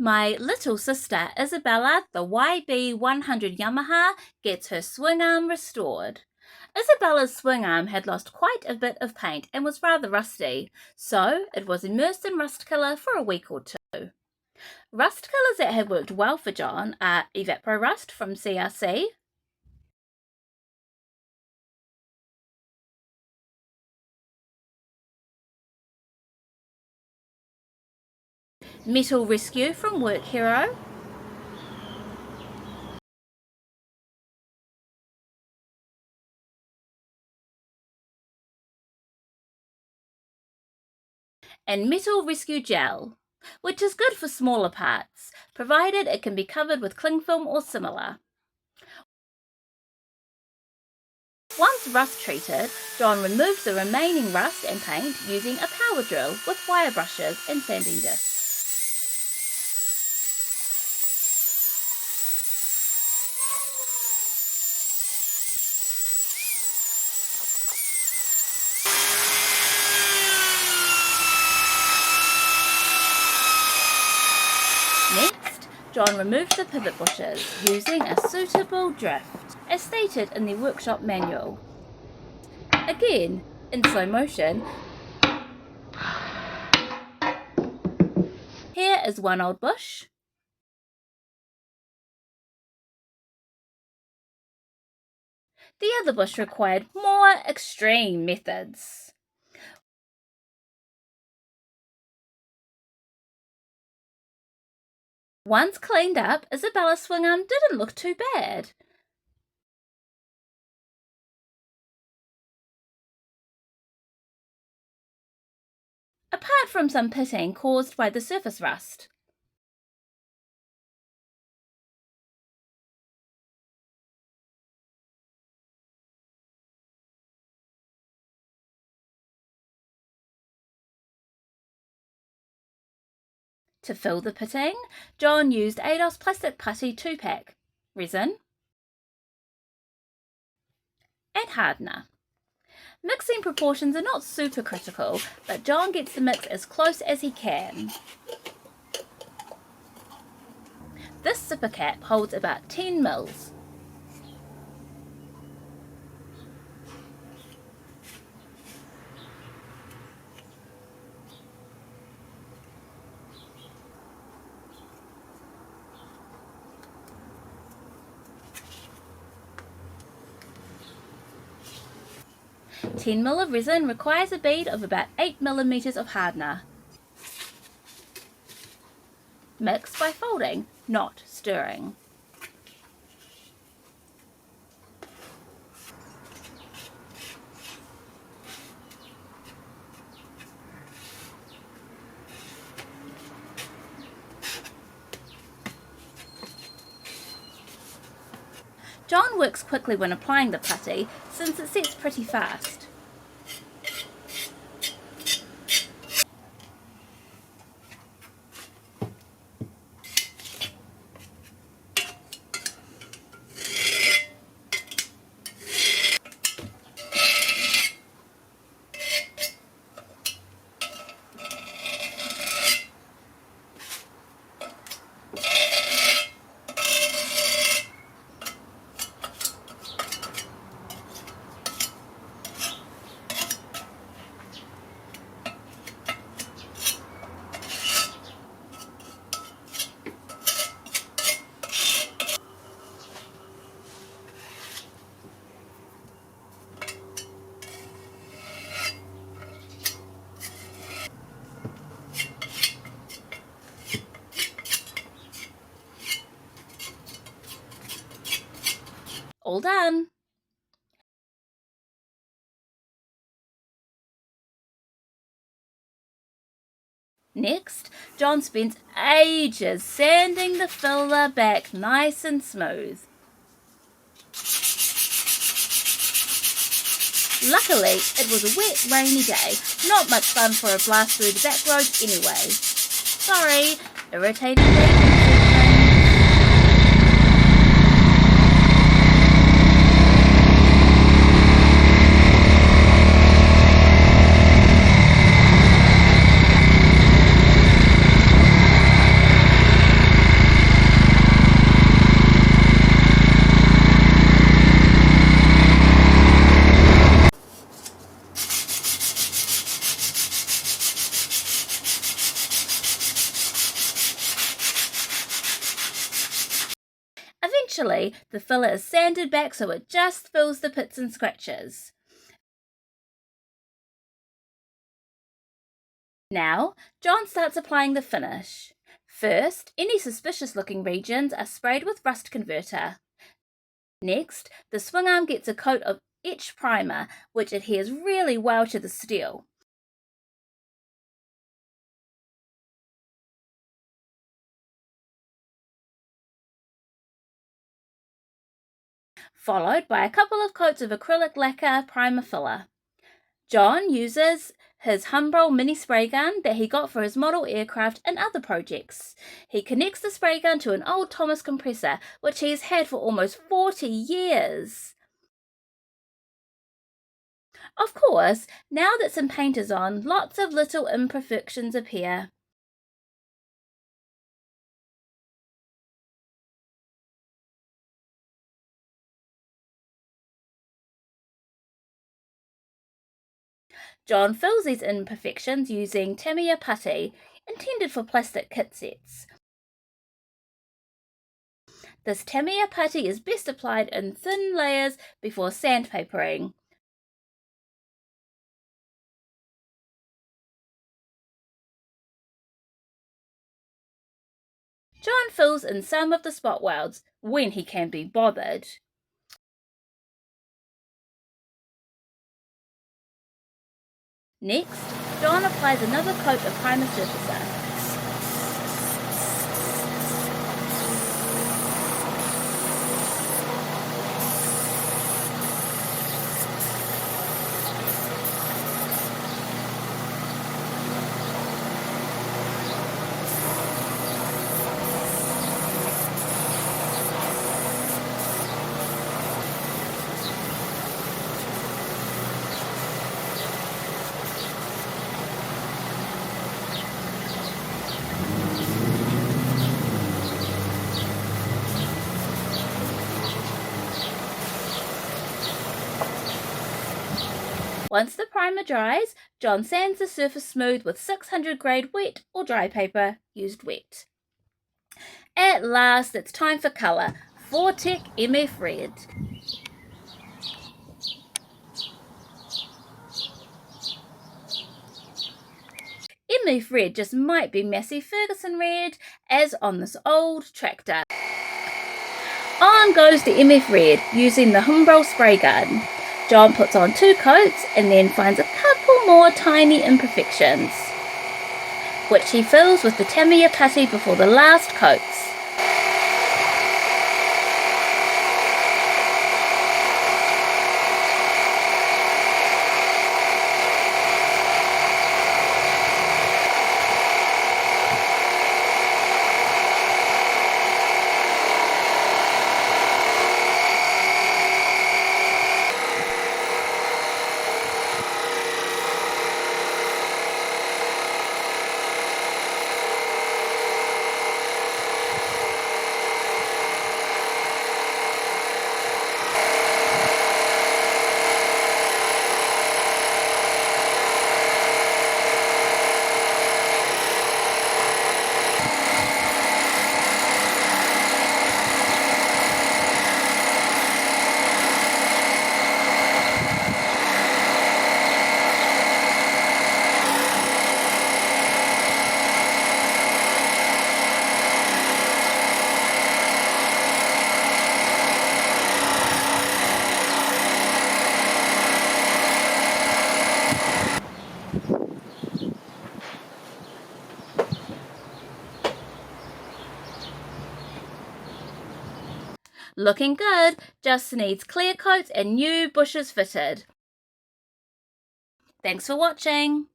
My little sister Isabella, the YB100 Yamaha, gets her swing arm restored. Isabella's swing arm had lost quite a bit of paint and was rather rusty, so it was immersed in rust killer for a week or two. Rust killers that have worked well for John are Evapro-Rust from CRC, Metal Rescue from Work Hero, and Metal Rescue Gel, which is good for smaller parts, provided it can be covered with cling film or similar. Once rust treated, John removes the remaining rust and paint using a power drill with wire brushes and sanding discs. Next, John removed the pivot bushes using a suitable drift, as stated in the workshop manual. Again, in slow motion, here is one old bush, the other bush required more extreme methods. Once cleaned up, Isabella's swing arm didn't look too bad. Apart from some pitting caused by the surface rust. To fill the pitting, John used ADOS plastic putty 2-pack, resin, and hardener. Mixing proportions are not super critical, but John gets the mix as close as he can. This zipper cap holds about 10 mils. "10 ml of resin requires a bead of about 8 mm of hardener. Mix by folding, not stirring. John works quickly when applying the putty since it sets pretty fast. All done! Next, John spends ages sanding the filler back nice and smooth. Luckily, it was a wet, rainy day, not much fun for a blast through the back roads anyway. Sorry, irritating day. Eventually, the filler is sanded back so it just fills the pits and scratches. Now, John starts applying the finish. First, any suspicious-looking regions are sprayed with rust converter. Next, the swing arm gets a coat of etched primer, which adheres really well to the steel. Followed by a couple of coats of acrylic lacquer primer filler. John uses his Humbrol mini spray gun that he got for his model aircraft and other projects. He connects the spray gun to an old Thomas compressor, which he's had for almost 40 years. Of course, now that some paint is on, lots of little imperfections appear. John fills these imperfections using Tamiya putty, intended for plastic kit sets. This Tamiya putty is best applied in thin layers before sandpapering. John fills in some of the spot welds when he can be bothered. Next, John applies another coat of primer surfacer. Once the primer dries, John sands the surface smooth with 600 grade wet or dry paper, used wet. At last, it's time for colour. Vortec MF Red. MF Red just might be Massey Ferguson red, as on this old tractor. On goes the MF Red, using the Humbrol spray gun. John puts on 2 coats and then finds a couple more tiny imperfections, which he fills with the Tamiya putty before the last coats. Looking good, just needs clear coats and new bushes fitted. Thanks for watching.